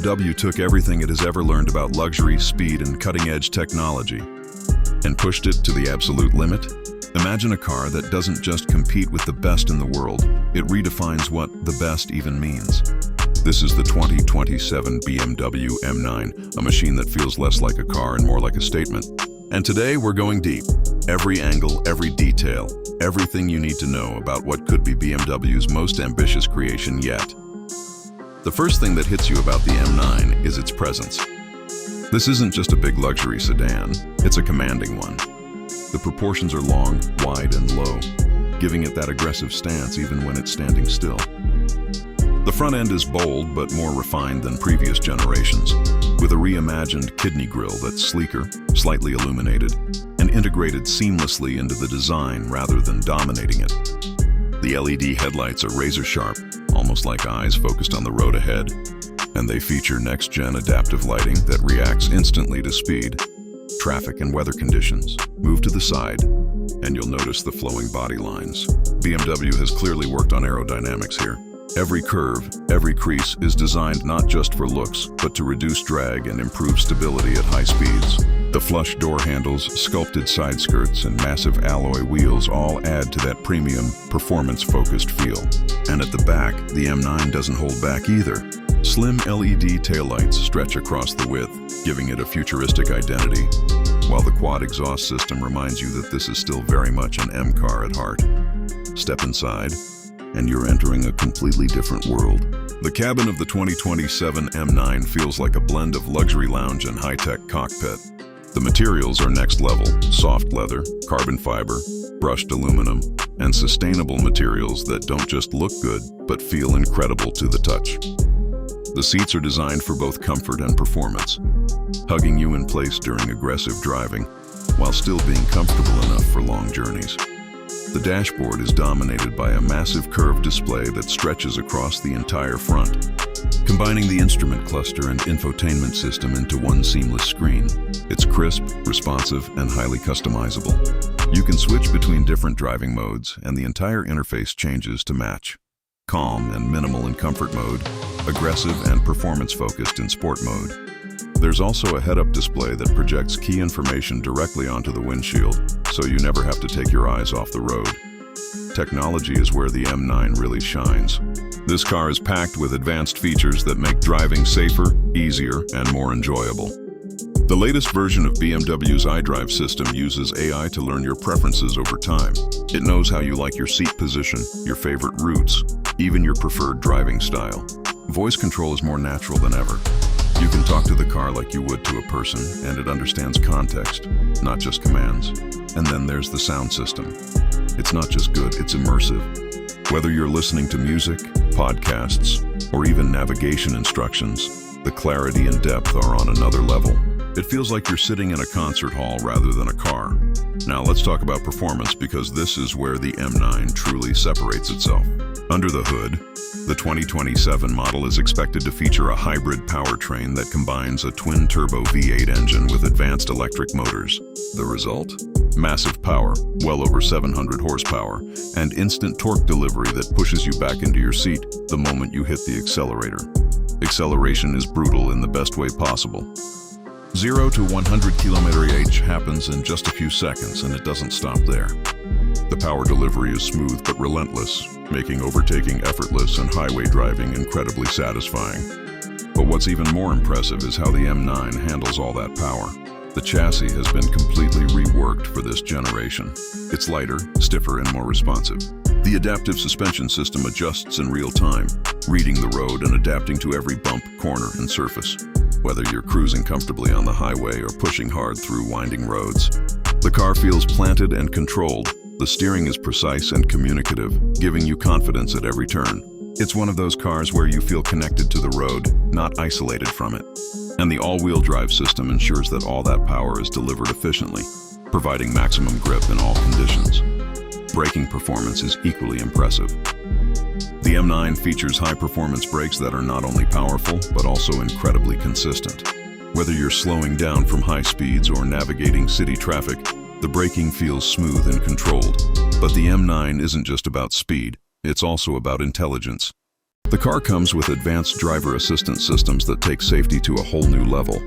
BMW took everything it has ever learned about luxury, speed, and cutting-edge technology and pushed it to the absolute limit. Imagine a car that doesn't just compete with the best in the world, it redefines what the best even means. This is the 2027 BMW M9, a machine that feels less like a car and more like a statement. And today we're going deep. Every angle, every detail, everything you need to know about what could be BMW's most ambitious creation yet. The first thing that hits you about the M9 is its presence. This isn't just a big luxury sedan, it's a commanding one. The proportions are long, wide, and low, giving it that aggressive stance even when it's standing still. The front end is bold but more refined than previous generations, with a reimagined kidney grille that's sleeker, slightly illuminated, and integrated seamlessly into the design rather than dominating it. The LED headlights are razor-sharp, almost like eyes focused on the road ahead, and they feature next-gen adaptive lighting that reacts instantly to speed, traffic, and weather conditions. Move to the side, and you'll notice the flowing body lines. BMW has clearly worked on aerodynamics here. Every curve, every crease is designed not just for looks, but to reduce drag and improve stability at high speeds. The flush door handles, sculpted side skirts, and massive alloy wheels all add to that premium, performance-focused feel. And at the back, the M9 doesn't hold back either. Slim LED taillights stretch across the width, giving it a futuristic identity, while the quad exhaust system reminds you that this is still very much an M car at heart. Step inside, and you're entering a completely different world. The cabin of the 2027 M9 feels like a blend of luxury lounge and high-tech cockpit. The materials are next level: soft leather, carbon fiber, brushed aluminum, and sustainable materials that don't just look good, but feel incredible to the touch. The seats are designed for both comfort and performance, hugging you in place during aggressive driving, while still being comfortable enough for long journeys. The dashboard is dominated by a massive curved display that stretches across the entire front, combining the instrument cluster and infotainment system into one seamless screen. It's crisp, responsive, and highly customizable. You can switch between different driving modes, and the entire interface changes to match. Calm and minimal in comfort mode, aggressive and performance-focused in sport mode. There's also a head-up display that projects key information directly onto the windshield, so you never have to take your eyes off the road. Technology is where the M9 really shines. This car is packed with advanced features that make driving safer, easier, and more enjoyable. The latest version of BMW's iDrive system uses AI to learn your preferences over time. It knows how you like your seat position, your favorite routes, even your preferred driving style. Voice control is more natural than ever. You can talk to the car like you would to a person, and it understands context, not just commands. And then there's the sound system. It's not just good, it's immersive. Whether you're listening to music, podcasts, or even navigation instructions, the clarity and depth are on another level. It feels like you're sitting in a concert hall rather than a car. Now let's talk about performance, because this is where the M9 truly separates itself. Under the hood, the 2027 model is expected to feature a hybrid powertrain that combines a twin-turbo V8 engine with advanced electric motors. The result? Massive power, well over 700 horsepower, and instant torque delivery that pushes you back into your seat the moment you hit the accelerator. Acceleration is brutal in the best way possible. 0 to 100 km/h happens in just a few seconds, and it doesn't stop there. The power delivery is smooth but relentless, making overtaking effortless and highway driving incredibly satisfying. But what's even more impressive is how the M9 handles all that power. The chassis has been completely reworked for this generation. It's lighter, stiffer, and more responsive. The adaptive suspension system adjusts in real time, reading the road and adapting to every bump, corner, and surface. Whether you're cruising comfortably on the highway or pushing hard through winding roads, the car feels planted and controlled. The steering is precise and communicative, giving you confidence at every turn. It's one of those cars where you feel connected to the road, not isolated from it. And the all-wheel drive system ensures that all that power is delivered efficiently, providing maximum grip in all conditions. Braking performance is equally impressive. The M9 features high-performance brakes that are not only powerful, but also incredibly consistent. Whether you're slowing down from high speeds or navigating city traffic, the braking feels smooth and controlled. But the M9 isn't just about speed, it's also about intelligence. The car comes with advanced driver assistance systems that take safety to a whole new level,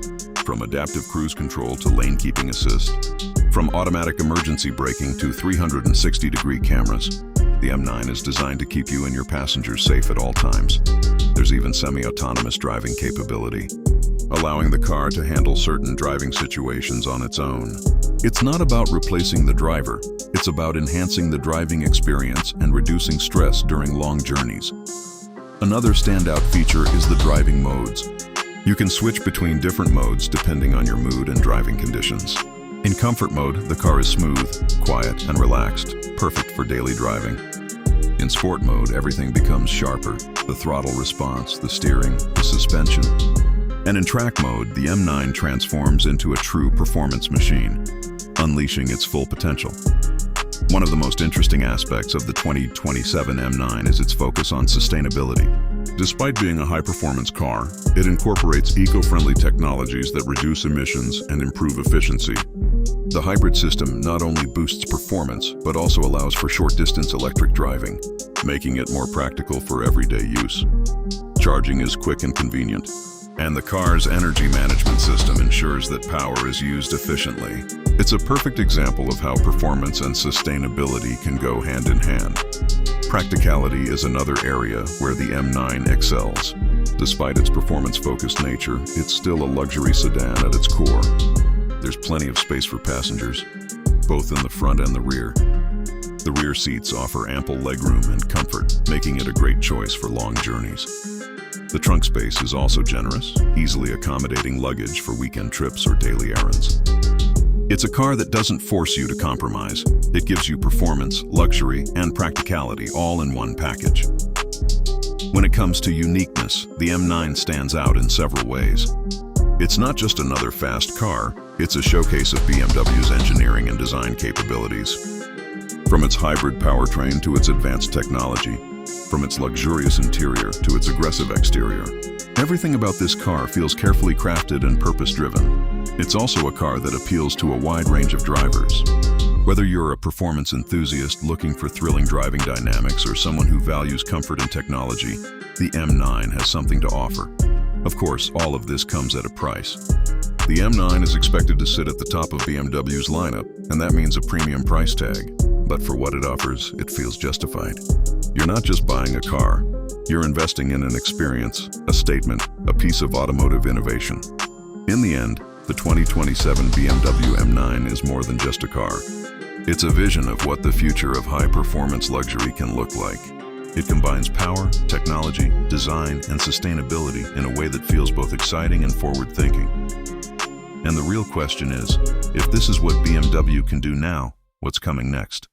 from adaptive cruise control to lane keeping assist. From automatic emergency braking to 360-degree cameras, the M9 is designed to keep you and your passengers safe at all times. There's even semi-autonomous driving capability, allowing the car to handle certain driving situations on its own. It's not about replacing the driver, it's about enhancing the driving experience and reducing stress during long journeys. Another standout feature is the driving modes. You can switch between different modes depending on your mood and driving conditions. In comfort mode, the car is smooth, quiet, and relaxed, perfect for daily driving. In sport mode, everything becomes sharper: the throttle response, the steering, the suspension. And in track mode, the M9 transforms into a true performance machine, unleashing its full potential. One of the most interesting aspects of the 2027 M9 is its focus on sustainability. Despite being a high-performance car, it incorporates eco-friendly technologies that reduce emissions and improve efficiency. The hybrid system not only boosts performance, but also allows for short-distance electric driving, making it more practical for everyday use. Charging is quick and convenient, and the car's energy management system ensures that power is used efficiently. It's a perfect example of how performance and sustainability can go hand in hand. Practicality is another area where the M9 excels. Despite its performance-focused nature, it's still a luxury sedan at its core. There's plenty of space for passengers, both in the front and the rear. The rear seats offer ample legroom and comfort, making it a great choice for long journeys. The trunk space is also generous, easily accommodating luggage for weekend trips or daily errands. It's a car that doesn't force you to compromise. It gives you performance, luxury, and practicality all in one package. When it comes to uniqueness, the M9 stands out in several ways. It's not just another fast car, it's a showcase of BMW's engineering and design capabilities. From its hybrid powertrain to its advanced technology, from its luxurious interior to its aggressive exterior, everything about this car feels carefully crafted and purpose-driven. It's also a car that appeals to a wide range of drivers. Whether you're a performance enthusiast looking for thrilling driving dynamics or someone who values comfort and technology, the M9 has something to offer. Of course, all of this comes at a price. The M9 is expected to sit at the top of BMW's lineup, and that means a premium price tag. But for what it offers, it feels justified. You're not just buying a car, you're investing in an experience, a statement, a piece of automotive innovation. In the end, the 2027 BMW M9 is more than just a car. It's a vision of what the future of high-performance luxury can look like. It combines power, technology, design, and sustainability in a way that feels both exciting and forward-thinking. And the real question is, if this is what BMW can do now, what's coming next?